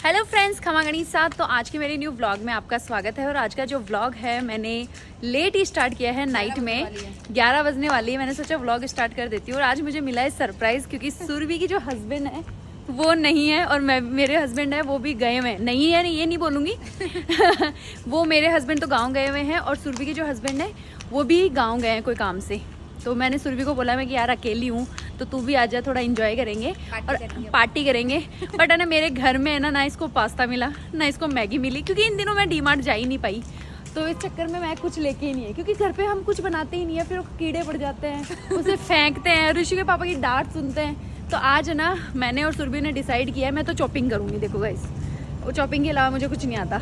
Hello friends, खमागणी साथ। तो आज के मेरे न्यू व्लॉग में आपका स्वागत है। और आज का जो व्लॉग है मैंने लेट ही स्टार्ट किया है, नाइट में 11 बजने वाली है। मैंने सोचा व्लॉग स्टार्ट कर देती हूँ। और आज मुझे मिला है सरप्राइज, क्योंकि सुरभि की जो हस्बैंड है वो नहीं है और मेरे हस्बैंड है वो भी गए हुए हैं। नहीं है, नहीं ये नहीं बोलूँगी वो मेरे हस्बैंड तो गाँव गए हुए हैं और सुरभि के जो हस्बैंड है वो भी गाँव गए हैं कोई काम से। तो मैंने सुरभि को बोला मैं कि यार अकेली हूँ तो तू भी आ जा, थोड़ा एंजॉय करेंगे और पार्टी करेंगे। बट है ना, मेरे घर में है ना इसको पास्ता मिला ना इसको मैगी मिली, क्योंकि इन दिनों मैं डीमार्ट जा ही नहीं पाई। तो इस चक्कर में मैं कुछ लेके ही नहीं है, क्योंकि घर पे हम कुछ बनाते ही नहीं है, फिर कीड़े पड़ जाते हैं, उसे फेंकते हैं, ऋषि के पापा की डांट सुनते हैं। तो आज है ना मैंने और सुरभि ने डिसाइड किया है मैं तो चॉपिंग करूँगी। देखो गाइस, वो चॉपिंग के अलावा मुझे कुछ नहीं आता।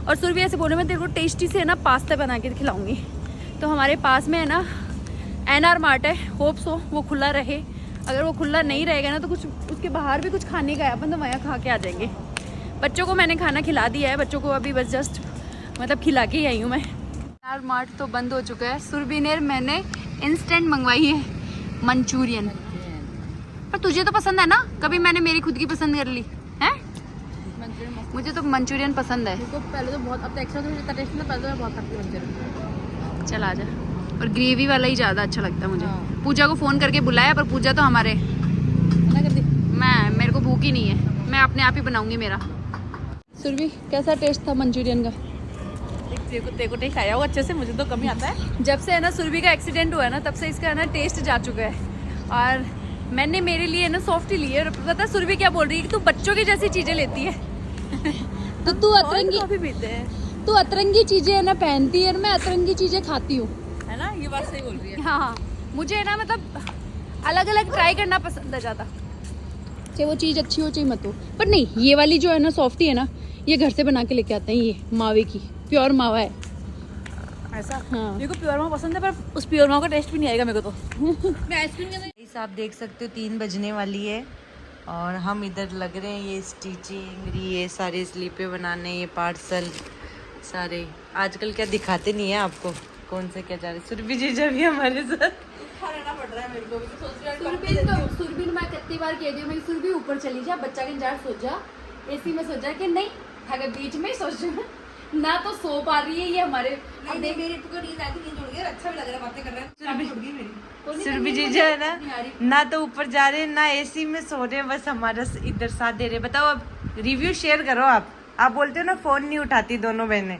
और सुरभि ऐसे बोले मैं तेरे को टेस्टी से है ना पास्ता बना के खिलाऊंगी। तो हमारे पास में है ना NR मार्ट है, होप सो वो खुला रहे। अगर वो खुला नहीं रहेगा ना तो कुछ उसके बाहर भी कुछ खाने का है, अपन तो वहाँ खा के आ जाएंगे। बच्चों को मैंने खाना खिला दिया है, बच्चों को अभी बस जस्ट मतलब खिला के ही आई हूँ मैं। NR मार्ट तो बंद हो चुका है। सुरभि ने मैंने इंस्टेंट मंगवाई है मंचूरियन। पर तुझे तो पसंद है ना, कभी मैंने मेरी खुद की पसंद कर ली है। मुझे तो मंचूरियन पसंद है। पहले तो बहुत, अब तो एक्स्ट्रा टेस्ट में पहले तो बहुत खाती मंचूरियन। चल आ जा। और ग्रेवी वाला ही ज़्यादा अच्छा लगता है मुझे। हाँ। पूजा को फ़ोन करके बुलाया, पर पूजा तो हमारे मेरे को भूख ही नहीं है, मैं अपने आप ही बनाऊंगी मेरा। सुरभि कैसा टेस्ट था मंचूरियन का? तेरे को टेस्ट आया हो अच्छे से, मुझे तो कम ही आता है। जब से है ना सुरभि का एक्सीडेंट हुआ है ना तब से इसका है ना टेस्ट जा चुका है। और मैंने मेरे लिए ना सॉफ्ट ही ली है। पता सुरभि क्या बोल रही है कि तू बच्चों की जैसी चीज़ें लेती है तो तू अतरंगी पीते हैं, तू अतरंगी चीज़ें है ना पहनती है और मैं अतरंगी चीज़ें खाती हूँ, है ना। ये बात सही बोल रही है। हाँ। मुझे है ना मतलब अलग अलग ट्राई करना पसंद है ज़्यादा, चाहे वो चीज़ अच्छी हो चाहे मत हो। पर नहीं, ये वाली जो है ना सॉफ्टी है ना, ये घर से बना के लेके आते हैं। ये मावे की प्योर मावा है ऐसा। हाँ। मेरे को प्योर मावा पसंद है, पर उस प्योर मावा का टेस्ट भी नहीं आएगा मेरे को तो। मैं आइसक्रीम के गाइस आप देख सकते हो 3 बजने वाली है और हम इधर लग रहे हैं ये स्टिचिंग, ये सारे स्लीपें बनाने, ये पार्सल सारे। आजकल क्या दिखाते नहीं है आपको कौन से क्या जा रहे। सुरभि जी जब भी हमारे साथ रहना पड़ रहा है मेरे को भी, तो सोच सुरभि मैं कितनी बार कह दी हूँ, सुरभि ऊपर चली जा, बच्चा के इंतजार सो जा, एसी में सो जा। कि नहीं, अगर बीच में ही सोच जा ना तो सो पा रही है ये हमारे। अब देख मेरी को नींद आती, नींद उड़ गई, अच्छा भी लग रहा है बातें कर रहे हैं। सुरभि जी जो है ना तो ऊपर जा रहे हैं ना एसी में सो रहे हैं, बस हमारा इधर साथ दे रहे। बताओ अब रिव्यू शेयर करो। आप बोलते हो ना फोन नहीं उठाती दोनों बहनें।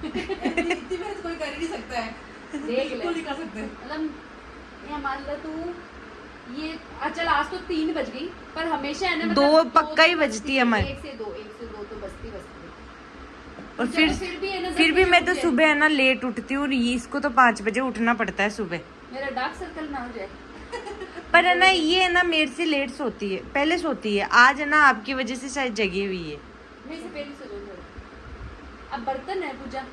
इतनी मेहनत कोई कर ही नहीं सकता है, देख ले, कोई नहीं कर सकते। मतलब ये मान लो तू ये चल आज तो 3 बज गई, पर हमेशा है ना 2 पक्का ही बजती है हमारी। 1 से 2 तो बजती है। और फिर भी मैं तो सुबह है ना लेट उठती हूँ। इसको तो 5 बजे उठना पड़ता है सुबह। मेरा डार्क सर्कल ना हो जाए। पर है ना ये है ना मेरे से लेट सोती है, पहले सोती है। आज है ना आपकी वजह से शायद जगी हुई है। मेरे से पहले सो जाओ। अब बर्तन है पूजा।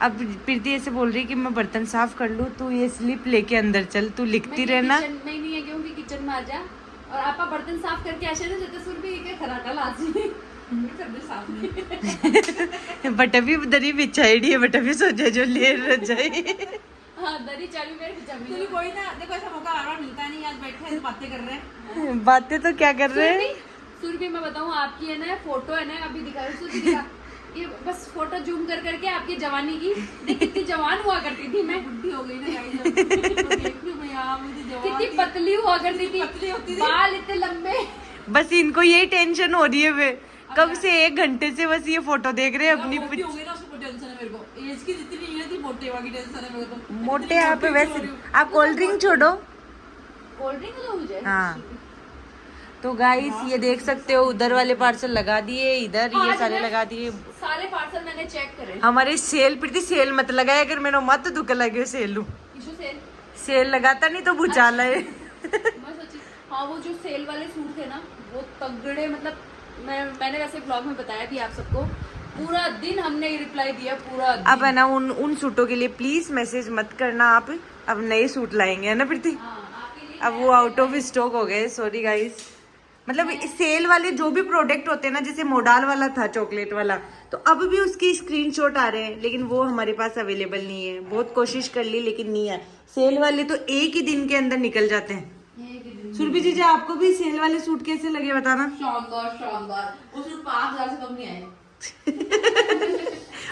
अब प्रीति ऐसे बोल रही है कि मैं बर्तन साफ कर लूँ, तू ये स्लिप लेके अंदर चल, तू लिखती रहना। मैं नहीं है क्योंकि किचन में आ जा और आपका बर्तन साफ करके ऐसे ना जैसे सुरभि के खराटा लाजी बट अभी दरी बिछाई है, बट अभी सोचा जो ले रजाई। हाँ, दरी चालू मेरे जमी। कोई ना, देखो ऐसा मौका बार बार मिलता नहीं। आज बैठे हैं बातें कर रहे हैं। बातें तो क्या कर रहे हैं। सुरभि मैं बताऊँ आपकी है ना फोटो है ना, अभी दिखा सुरभि दिखा ये बस फोटो जूम कर करके आपकी जवानी की देख कितनी जवान हुआ करती थी मैं। बुढ़ी हो गई ना मुझे कितनी पतली हुआ करती थी, बाल इतने लंबे। बस इनको यही टेंशन हो रही है। वे कब से 1 घंटे से बस ये फोटो देख रहे हैं अपनी। मोटी हो गई ना, उसको टेंशन है मेरे को। एज की जितनी नहीं है थी, मोटे वाली टेंशन है मेरे को तो। मोटे आप वैसे आप कोल्ड ड्रिंक छोड़ो। कोल्ड ड्रिंक तो हो जाए। हाँ तो गाइस ये देख सकते हो उधर वाले पार्सल लगा दिए, इधर ये सारे लगा दिए। सारे पार्सल मैंने चेक करे। हमारे सेल प्रीति सेल मत लगाया अगर मेरा मत दुख लगे सेल सेल लगाता नहीं तो भूचाला है। मैं सोची हाँ वो जो सेल वाले सूट थे ना वो तगड़े, मतलब मैंने वैसे ब्लॉग में बताया भी आप सबको, पूरा दिन हमने रिप्लाई दिया पूरा दिन। अब है ना उन सूटों के लिए प्लीज मैसेज मत करना आप। अब नए सूट लाएंगे है ना प्रीति। अब वो आउट ऑफ स्टॉक हो गए, सॉरी गाइस। मतलब सेल वाले जो भी प्रोडक्ट होते हैं ना, जैसे मोडाल वाला था चॉकलेट वाला, तो अब भी उसकी स्क्रीनशॉट आ रहे हैं, लेकिन वो हमारे पास अवेलेबल नहीं है। बहुत कोशिश कर ली लेकिन नहीं है। सेल वाले तो एक ही दिन के अंदर निकल जाते हैं। सुरभि जी आपको भी सेल वाले सूट कैसे लगे बताना। शानदार शानदार, वो सिर्फ 5,000 से कम नहीं आए।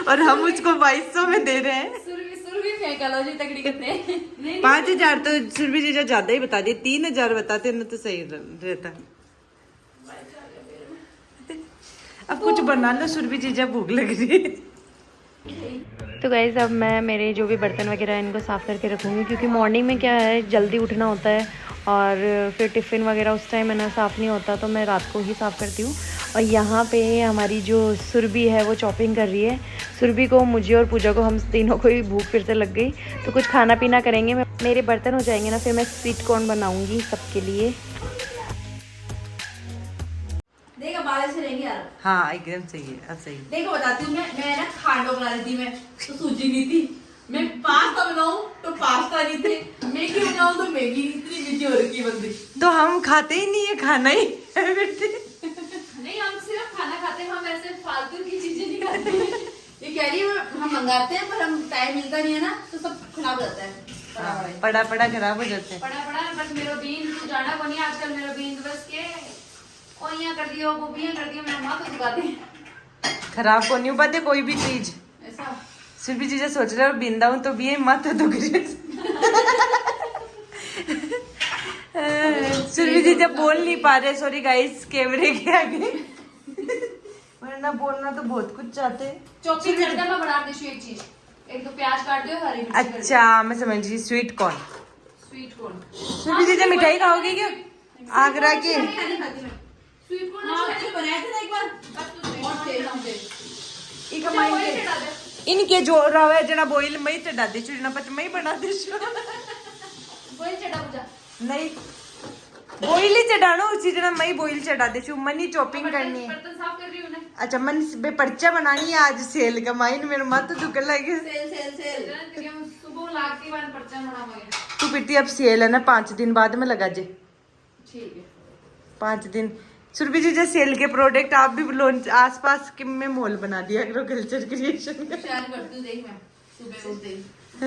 और हम उसको 2200 में दे रहे हैं। सुरभि फेंक लो जी, तगड़ी करते हैं। 5000 तो सुरभि जी ज्यादा ही बता दिए, 3000 बताते ना तो सही रहता। अब कुछ बना लो सुरभि जी, जब भूख लग रही है। तो गाइज़ अब मैं मेरे जो भी बर्तन वगैरह हैं इनको साफ़ करके रखूँगी, क्योंकि मॉर्निंग में क्या है जल्दी उठना होता है और फिर टिफ़िन वगैरह उस टाइम है ना साफ़ नहीं होता, तो मैं रात को ही साफ़ करती हूँ। और यहाँ पे हमारी जो सुरभि है वो चॉपिंग कर रही है। सुरभि को, मुझे और पूजा को, हम तीनों को ही भूख फिर से लग गई, तो कुछ खाना पीना करेंगे। मेरे बर्तन हो जाएंगे ना, फिर मैं स्वीट कॉर्न बनाऊँगी सबके लिए। देखा बारिश से रहेंगे यार। हाँ एकदम सही है, अब सही। देखो बताती हूँ, मैं ना खांडो बना रही थी, मैं तो सूजी नहीं थी। मैं पास्ता बनाऊं तो पास्ता नहीं थे, मैगी बनाऊं तो मैगी। इतनी बिजी हो रही है बंदी। तो हम खाते ही नहीं है, खाना ही नहीं, हम सिर्फ खाना खाते हैं, हम ऐसे फालतू की चीजें नहीं खाते। ये कह रही है हम मंगाते हैं पर हम टाइम मिलता नहीं है ना, तो सब खराब हो जाता है। पड़ा पड़ा खराब हो जाते हैं। पड़ा बस मेरो बीन तू जाना को नहीं आजकल, मेरो बीन बस के ओइयां कर दियो, गोपियां कर दियो, मेरा माँ तो दुकाते खराब को नहीं पाते कोई भी चीज। ऐसा सुरभि जी सोच रहे हो बिंदा हूँ तो भी ये मत दुख रही। सुरभि जी जब बोल नहीं पा रहे, सॉरी गाइस कैमरे के आगे, वरना बोलना तो बहुत कुछ चाहते हैं। चॉपिंग करता मैं बना देती हूँ एक चीज, एक तो प्याज काट दियो, हरी मिर्ची कर अच्छा मैं समझ गई, स्वीट कॉर्न। दियो, स्वीट कॉर्न। सुरभि जी मिठाई खाओगी क्या आगरा की? नहीं खाती मैं स्वीट कॉर्न। हाँ मैंने बनाया था ना एक बार, बहुत टेस्ट है। इनके जो रवे जरा बॉइल मई चढ़ा दे चुना पच मई बना दे बोल चढ़ा पूजा नहीं बॉइल ही चढ़ाना, उसी जरा मई बॉइल चढ़ा दे चु। मनी चॉपिंग करनी है। बर्तन साफ कर रही हूँ ना। अच्छा मन बे पर्चा बनानी है आज सेल का, माइन मेरे मत दुख लगे। सेल सेल सेल सुबह लागती बार पर्चा बनाऊंगी। तू पिटी अब सेल है ना 5 दिन बाद में लगा जे। ठीक है 5 दिन। सुरभि जी जैसे सेल के प्रोडक्ट आप भी लॉन्च आसपास के में मॉल बना दिया करो कल्चर क्रिएशन का। शेयर करती हूँ, देख मैं सुबह उस दिन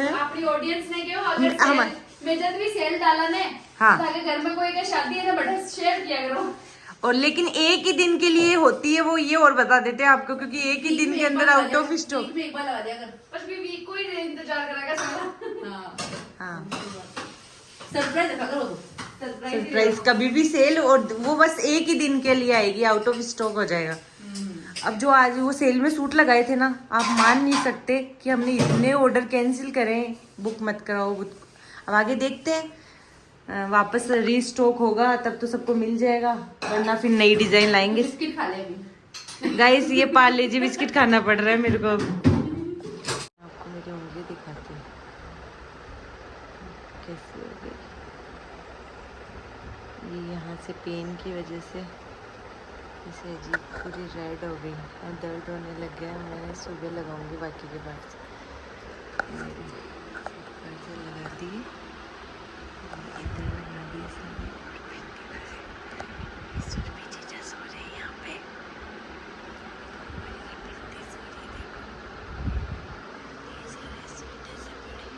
अपनी ऑडियंस ने क्यों अगर हम- सेल में जब भी सेल डाला ने, हाँ। तो अगर घर में कोई का शादी है ना बड़ा शेयर किया करो। और लेकिन एक ही दिन के लिए होती है वो, ये और बता देते हैं आपको, क्योंकि एक ही दिन के अंदर आउट ऑफ स्टॉक। वीक में एक बार लगा दिया कर। बस भी वीक को ही इंतजार करेगा सारा। हाँ हाँ सरप्राइज रखा करो तो। सरप्राइज कभी भी सेल, और वो बस एक ही दिन के लिए आएगी, आउट ऑफ स्टॉक हो जाएगा। अब जो आज वो सेल में सूट लगाए थे ना, आप मान नहीं सकते कि हमने इतने ऑर्डर कैंसिल करें, बुक मत कराओ बुक। अब आगे देखते हैं, वापस रीस्टॉक होगा तब तो सबको मिल जाएगा, वरना फिर नई डिजाइन लाएंगे। बिस्किट खा ले अभी। गाइस ये पार्ले जी बिस्किट खाना पड़ रहा है मेरे को। आपको मेरी उंगली दिखाती हूँ कैसी हो गई। ये यहाँ से पेन की वजह से इसे अजीब पूरी रेड हो गई और दर्द होने लग गया। मैंने सुबह लगाऊंगी बाकी के पार्ट्स लगा दिए, इधर लगा दिए सारे। सुरभि जीजा सो रहे हैं यहाँ पे, मेरी बिल्ली सो रही है, देखो ये सारे सुविधा से बड़ी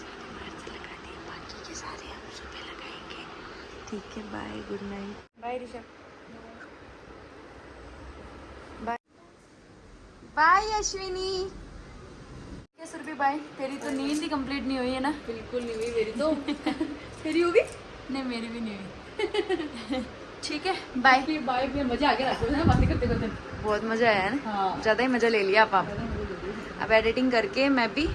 सारे पार्ट्स लगा दिए, बाकी के सारे हम सुबह लगाएंगे। ठीक है bye, good night. Bye Rishabh, bye bye Ashwini. क्या सुरभि बाय, तेरी तो नींद ही कंप्लीट नहीं हुई है ना? बिल्कुल नहीं हुई मेरी तो। तेरी होगी? नहीं मेरी भी नहीं हुई। ठीक है बाय। बाय में मजा आ गया रात में बातें करते करते। बहुत मजा आया है ना? हाँ। ज़्यादा ही मजा ले लिया आप। अब एडिटिंग करके मैं भी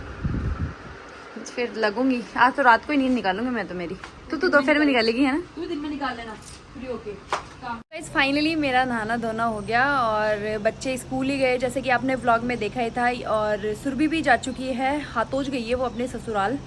फिर लगूंगी। आज तो रात को ही नींद निकालूंगी मैं तो मेरी। तू तो दोपहर में निकालेगी है ना? तू दिन में निकाल लेना फ्री होके काम। गाइस फाइनली मेरा नहाना धोना हो गया और बच्चे स्कूल ही गए, जैसे कि आपने व्लॉग में देखा ही था। और सुरभि भी जा चुकी है, हाथोज गई है वो अपने ससुराल।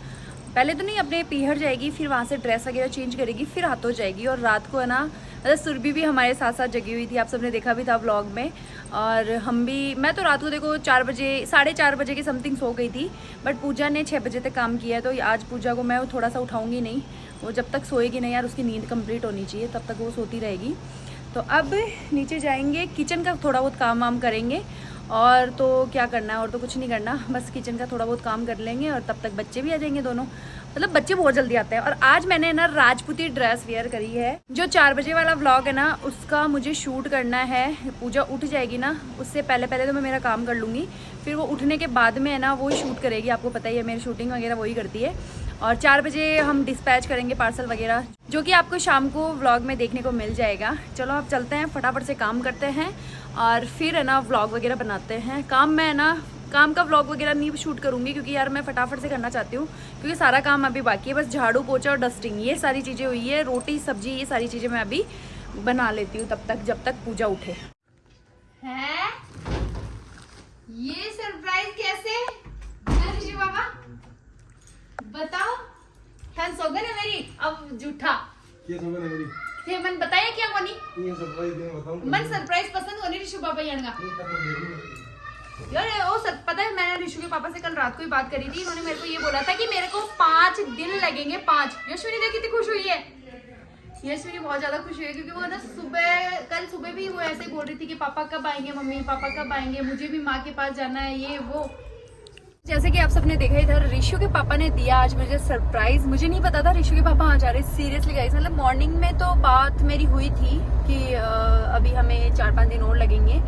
पहले तो नहीं, अपने पीहर जाएगी, फिर वहाँ से ड्रेस वगैरह चेंज करेगी, फिर हाथोज जाएगी। और रात को है ना, मतलब सुरभि भी हमारे साथ साथ जगी हुई थी, आप सबने देखा भी था व्लॉग में। और हम भी, मैं तो रात को देखो 4 बजे 4:30 बजे के समथिंग सो गई थी, बट पूजा ने 6 बजे तक काम किया है। तो आज पूजा को मैं थोड़ा सा उठाऊंगी नहीं, वो जब तक सोएगी नहीं यार, उसकी नींद कंप्लीट होनी चाहिए, तब तक वो सोती रहेगी। तो अब नीचे जाएंगे, किचन का थोड़ा बहुत काम वाम करेंगे और तो क्या करना है, और तो कुछ नहीं करना, बस किचन का थोड़ा बहुत काम कर लेंगे और तब तक बच्चे भी आ जाएंगे दोनों। मतलब बच्चे बहुत जल्दी आते हैं। और आज मैंने ना राजपूती ड्रेस वेयर करी है। जो 4 बजे वाला व्लॉग है ना उसका मुझे शूट करना है। पूजा उठ जाएगी ना, उससे पहले पहले तो मैं मेरा काम कर लूँगी, फिर वो उठने के बाद में है ना वो शूट करेगी। आपको पता ही है मेरी शूटिंग वगैरह वही करती है। और 4 बजे हम डिस्पैच करेंगे पार्सल वगैरह, जो कि आपको शाम को व्लॉग में देखने को मिल जाएगा। चलो अब चलते हैं, फटाफट से काम करते हैं और फिर है ना व्लॉग वगैरह बनाते हैं। काम में है ना, काम का व्लॉग वगैरह नहीं शूट करूँगी क्योंकि यार मैं फटाफट से करना चाहती हूँ, क्योंकि सारा काम अभी बाकी है। बस झाड़ू पोछा और डस्टिंग ये सारी चीज़ें हुई है, रोटी सब्जी ये सारी चीज़ें मैं अभी बना लेती हूँ तब तक, जब तक पूजा उठे। है ये सरप्राइज कैसे ऋषि बाबा बताओ। फैन सो गए ना मेरी, अब झूठा थे मन बताया क्या कोनी मन सरप्राइज पसंद होनी ऋषि बाबा यानगा यार। वो पता है मैंने ऋषु के पापा से कल रात को ही बात करी थी। इन्होंने मेरे को ये बोला था कि मेरे को 5 दिन लगेंगे। 5 यशविनी देख कितनी खुश हुई है। यशविनी बहुत ज्यादा खुश हुई है क्योंकि वो ना कल सुबह भी वो ऐसे बोल रही थी कि पापा कब आएंगे, मम्मी पापा कब आएंगे, मुझे भी माँ के पास जाना है, ये वो। जैसे कि आप सबने देखा इधर ऋषु के पापा ने दिया आज मुझे सरप्राइज। मुझे नहीं पता था ऋषु के पापा आ जा रहे, सीरियसली गाइस। मतलब मॉर्निंग में तो बात मेरी हुई थी कि अभी हमें 4-5 दिन और लगेंगे,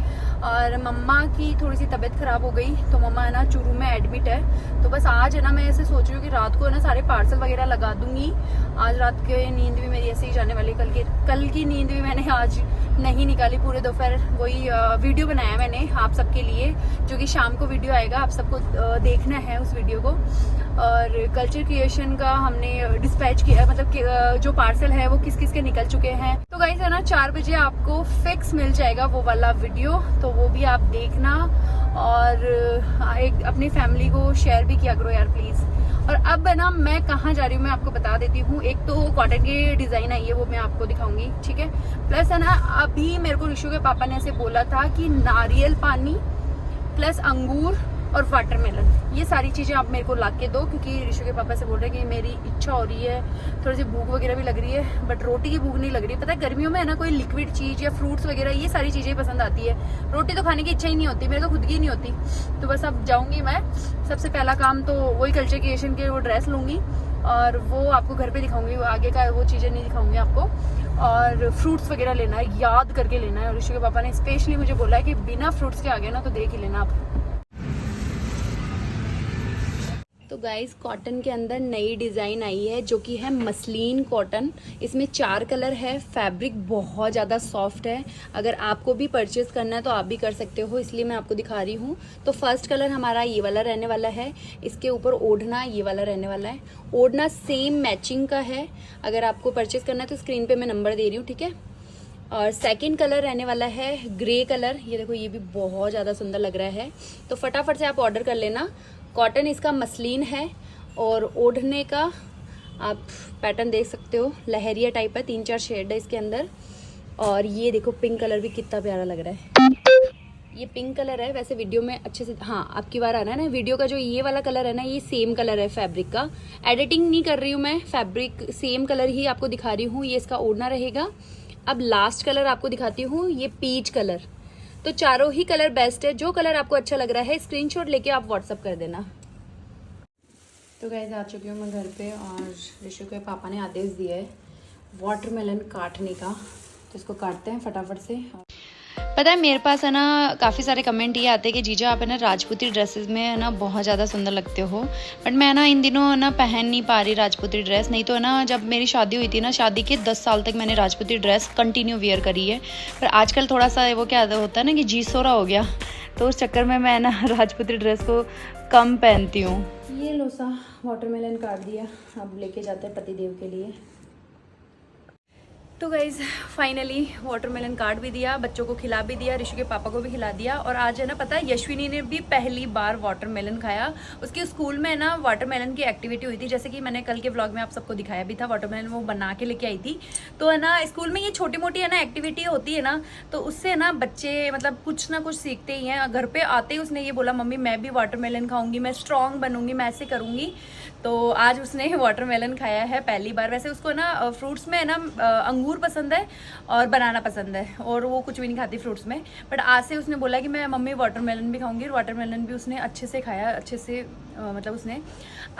और मम्मा की थोड़ी सी तबीयत खराब हो गई तो मम्मा है ना चूरू में एडमिट है। तो बस आज है ना मैं ऐसे सोच रही हूँ कि रात को है ना सारे पार्सल वगैरह लगा दूंगी। आज रात के नींद भी मेरी ऐसे ही जाने वाली। कल की नींद भी मैंने आज नहीं निकाली, पूरे दोपहर वही वीडियो बनाया मैंने आप सबके लिए, जो कि शाम को वीडियो आएगा, आप सबको देखना है उस वीडियो को। और कल्चर क्रिएशन का हमने डिस्पैच किया, मतलब जो पार्सल है वो किस किस के निकल चुके हैं। तो गाइस है ना 4 बजे आपको फिक्स मिल जाएगा वो वाला वीडियो, तो वो भी आप देखना और एक अपनी फैमिली को शेयर भी किया करो यार प्लीज। और अब है ना मैं कहाँ जा रही हूँ मैं आपको बता देती हूँ। एक तो कॉटन की डिजाइन आई है वो मैं आपको दिखाऊंगी, ठीक है। प्लस है ना अभी मेरे को ऋषु के पापा ने ऐसे बोला था कि नारियल पानी प्लस अंगूर और वाटरमेलन, ये सारी चीज़ें आप मेरे को ला के दो, क्योंकि ऋषु के पापा से बोल रहे हैं कि मेरी इच्छा हो रही है, थोड़ी सी भूख वगैरह भी लग रही है, बट रोटी की भूख नहीं लग रही। पता है गर्मियों में है ना कोई लिक्विड चीज़ या फ्रूट्स वगैरह ये सारी चीज़ें पसंद आती है, रोटी तो खाने की इच्छा ही नहीं होती, मेरे को खुद की नहीं होती। तो बस अब जाऊँगी मैं, सबसे पहला काम तो वही कल्चर क्रिएशन के वो ड्रेस लूँगी और वो आपको घर पर दिखाऊँगी, आगे का वो चीज़ें नहीं दिखाऊँगी आपको। और फ्रूट्स वगैरह लेना है, याद करके लेना है। और ऋषु के पापा ने स्पेशली मुझे बोला है कि बिना फ्रूट्स के आगे ना तो देख ही लेना आप। तो गाइस कॉटन के अंदर नई डिज़ाइन आई है जो कि है मसलिन कॉटन। इसमें 4 कलर है, फैब्रिक बहुत ज़्यादा सॉफ्ट है। अगर आपको भी परचेज करना है तो आप भी कर सकते हो, इसलिए मैं आपको दिखा रही हूँ। तो फर्स्ट कलर हमारा ये वाला रहने वाला है, इसके ऊपर ओढ़ना ये वाला रहने वाला है। ओढ़ना सेम मैचिंग का है, अगर आपको परचेज करना है तो स्क्रीन पर मैं नंबर दे रही हूँ, ठीक है। और सेकंड कलर रहने वाला है ग्रे कलर, ये देखो ये भी बहुत ज़्यादा सुंदर लग रहा है, तो फटाफट से आप ऑर्डर कर लेना। कॉटन इसका मसलिन है और ओढ़ने का आप पैटर्न देख सकते हो, लहरिया टाइप है, 3-4 शेड है इसके अंदर। और ये देखो पिंक कलर भी कितना प्यारा लग रहा है, ये पिंक कलर है। वैसे वीडियो में अच्छे से, हाँ आपकी बार आना है ना, वीडियो का जो ये वाला कलर है ना ये सेम कलर है फैब्रिक का, एडिटिंग नहीं कर रही हूँ मैं, फैब्रिक सेम कलर ही आपको दिखा रही हूँ। ये इसका ओढ़ना रहेगा। अब लास्ट कलर आपको दिखाती हूँ, ये पीच कलर। तो चारों ही कलर बेस्ट है, जो कलर आपको अच्छा लग रहा है स्क्रीनशॉट लेके आप व्हाट्सअप कर देना। तो गाइस आ चुकी हूँ मैं घर पे और ऋषु के पापा ने आदेश दिया है वाटरमेलन काटने का, तो इसको काटते हैं फटाफट से। पता है मेरे पास है ना काफ़ी सारे कमेंट ये आते हैं कि जीजा आप है ना राजपूती ड्रेसेस में है ना बहुत ज़्यादा सुंदर लगते हो, बट मैं ना इन दिनों है ना पहन नहीं पा रही राजपूती ड्रेस। नहीं तो है ना जब मेरी शादी हुई थी ना, शादी के 10 साल तक मैंने राजपूती ड्रेस कंटिन्यू वेयर करी है, पर आजकल थोड़ा सा वो क्या होता है ना कि जी सोरा हो गया, तो उस चक्कर में मैं ना राजपूती ड्रेस को कम पहनती हूँ। ये लो सा वाटरमेलन काट दिया, अब लेके जाते हैं पतिदेव के लिए। तो गाइज़ फाइनली वाटरमेलन काट भी दिया, बच्चों को खिला भी दिया, ऋषु के पापा को भी खिला दिया। और आज है ना पता है यशविनी ने भी पहली बार वाटरमेलन खाया। उसके स्कूल में ना वाटरमेलन की एक्टिविटी हुई थी, जैसे कि मैंने कल के व्लॉग में आप सबको दिखाया भी था, वाटरमेलन वो बना के लेके आई थी। तो है ना स्कूल में ये छोटी मोटी है ना एक्टिविटी होती है ना, तो उससे ना बच्चे मतलब कुछ ना कुछ सीखते ही हैं। घर पर आते ही उसने ये बोला मम्मी मैं भी वाटरमेलन खाऊंगी, मैं स्ट्रॉन्ग बनूंगी, मैं ऐसे करूँगी। तो आज उसने वाटरमेलन खाया है पहली बार। वैसे उसको ना फ्रूट्स में ना अंगूर पसंद है और बनाना पसंद है, और वो कुछ भी नहीं खाती फ्रूट्स में। बट आज से उसने बोला कि मैं मम्मी वाटरमेलन भी खाऊंगी, और वाटरमेलन भी उसने अच्छे से खाया, अच्छे से मतलब उसने।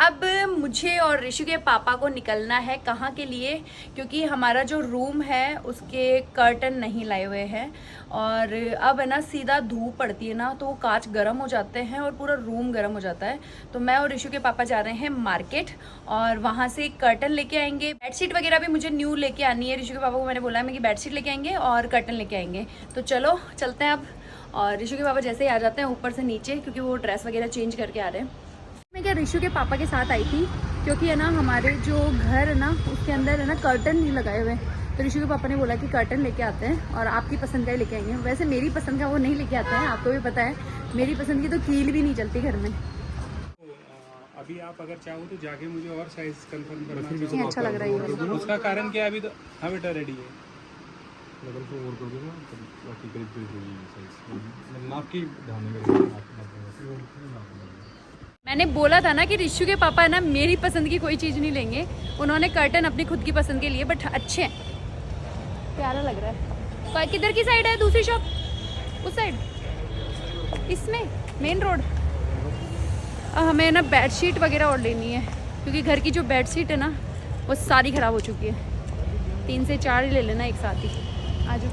अब मुझे और ऋषु के पापा को निकलना है कहाँ के लिए, क्योंकि हमारा जो रूम है उसके कर्टन नहीं लाए हुए हैं, और अब है ना सीधा धूप पड़ती है ना तो वो कांच गर्म हो जाते हैं और पूरा रूम गर्म हो जाता है। तो मैं और ऋषु के पापा जा रहे हैं मार्केट, और वहाँ से कर्टन लेके आएंगे। बेडशीट वगैरह भी मुझे न्यू लेके आनी है। ऋषु के पापा को मैंने बोला है कि बेडशीट लेके आएंगे और कर्टन लेके आएंगे। तो चलो चलते हैं अब। और ऋषु के पापा जैसे ही आ जाते हैं ऊपर से नीचे, क्योंकि वो ड्रेस वगैरह चेंज करके आ रहे हैं। मैं क्या ऋषु के पापा के साथ आई थी, क्योंकि है ना हमारे जो घर है ना उसके अंदर है ना कर्टन नहीं लगाए हुए। तो ऋषु के पापा ने बोला कि कर्टन लेके आते हैं और आपकी पसंद का ही लेके आएंगे। वैसे मेरी पसंद का वो नहीं लेके आते हैं, आपको भी पता है मेरी पसंद की तो कील भी नहीं चलती घर में। अभी आप अगर चाहो तो जाके मुझे और साइज कंफर्म करना कितनी अच्छा लग रहा है ये वाला। उसका कारण क्या अभी तो हाँ बेटा रेडी है। मैंने बोला था ना कि ऋषु के पापा है ना मेरी पसंद की कोई चीज़ नहीं लेंगे। उन्होंने कर्टन अपनी खुद की पसंद के लिए, बट अच्छे हैं, प्यारा लग रहा है। किधर की साइड है दूसरी शॉप? उस साइड, इसमें मेन रोड। हमें ना बेडशीट वगैरह और लेनी है, क्योंकि घर की जो बेडशीट है ना वो सारी ख़राब हो चुकी है। 3 से 4 ही ले लेना एक साथ ही। आ जाओ।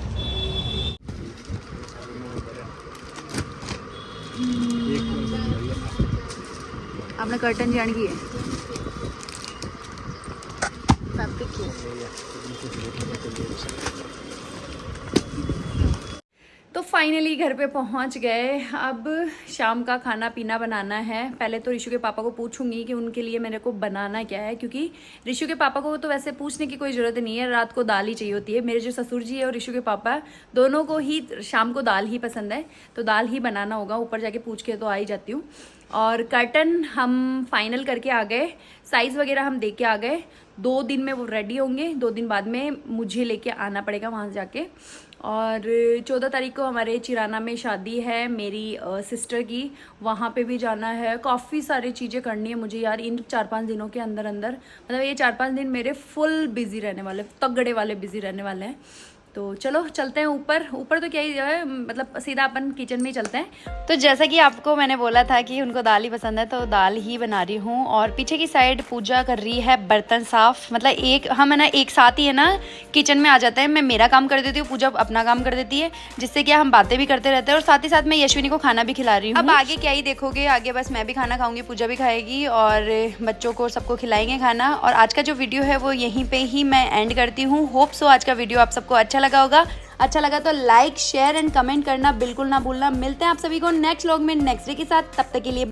आपने कर्टन जान की है फैब्रिक की। तो फाइनली घर पे पहुंच गए। अब शाम का खाना पीना बनाना है। पहले तो ऋषु के पापा को पूछूंगी कि उनके लिए मेरे को बनाना क्या है, क्योंकि ऋषु के पापा को तो वैसे पूछने की कोई ज़रूरत नहीं है, रात को दाल ही चाहिए होती है। मेरे जो ससुर जी है और ऋषु के पापा दोनों को ही शाम को दाल ही पसंद है, तो दाल ही बनाना होगा। ऊपर जाके पूछ के तो आ ही जाती हूँ। और कर्टन हम फाइनल करके आ गए, साइज़ वगैरह हम देख के आ गए। 2 दिन में वो रेडी होंगे, 2 दिन बाद में मुझे लेके आना पड़ेगा वहाँ जाके। और 14 तारीख को हमारे चिराना में शादी है मेरी सिस्टर की, वहाँ पे भी जाना है। काफ़ी सारी चीज़ें करनी है मुझे यार इन 4-5 दिनों के अंदर अंदर। मतलब ये 4-5 दिन मेरे फुल बिजी रहने वाले, तगड़े वाले बिजी रहने वाले हैं। तो चलो चलते हैं ऊपर। ऊपर तो क्या ही है, मतलब सीधा अपन किचन में ही चलते हैं। तो जैसा कि आपको मैंने बोला था कि उनको दाल ही पसंद है, तो दाल ही बना रही हूँ। और पीछे की साइड पूजा कर रही है, बर्तन साफ। मतलब एक हम है ना एक साथ ही है ना किचन में आ जाते हैं। मैं मेरा काम कर देती हूँ, पूजा अपना काम कर देती है, जिससे क्या हम बातें भी करते रहते हैं। और साथ ही साथ मैं यशविनी को खाना भी खिला रही हूँ। अब आगे क्या ही देखोगे, आगे बस मैं भी खाना खाऊंगी, पूजा भी खाएगी और बच्चों को सबको खिलाएंगे खाना। और आज का जो वीडियो है वो यहीं पे ही मैं एंड करती हूँ। होप सो आज का वीडियो आप सबको अच्छा लगा होगा। अच्छा लगा तो लाइक शेयर एंड कमेंट करना बिल्कुल ना भूलना। मिलते हैं आप सभी को नेक्स्ट व्लॉग में नेक्स्ट डे के साथ। तब तक के लिए